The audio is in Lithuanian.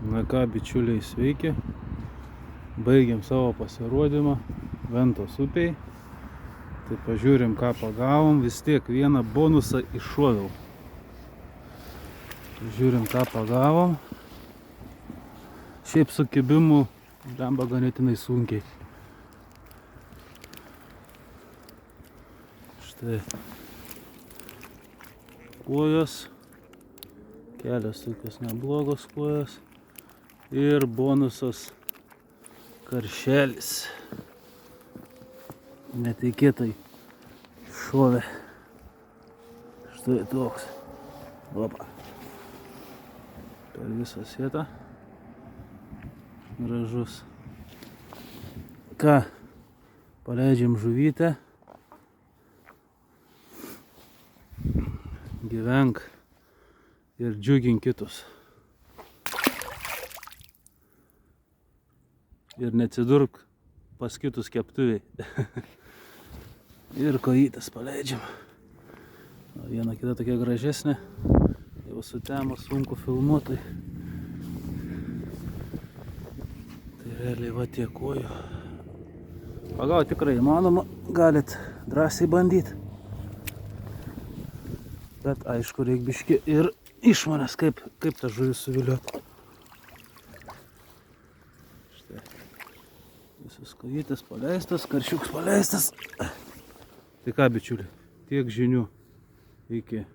Na ką, bičiuliai, sveiki. Baigiam savo pasirodymą Ventos upėj. Tai pažiūrim, ką pagavom. Vis tiek vieną bonusą iššoviau. Žiūrim, ką pagavom. Šiaip su kibimu blemba ganėtinai sunkiai. Štai kojos. Kelios tokios neblogos kojos. Ir bonusas karšelis. Netikėtai šovė. Štai toks. Opa. Per visą sietą. Gražus. Ką? Paleidžiam žuvytę. Gyvenk ir džiugink kitus. Ir neatsidurk pas kitus keptuviai. Ir kojytes paleidžiam. Viena kita tokia gražesnė. Jau sutemo, sunku filmuoti. Tai realiai va tiek kojų. Pagauti tikrai įmanoma. Galit drąsiai bandyti. Bet aišku, reik biški ir išmonės, kaip tą žuvį suvilioti. Štai. Visus kojytės paleistas, karšiuks paleistas. Tai ką, bičiuliai, tiek žinių. Iki.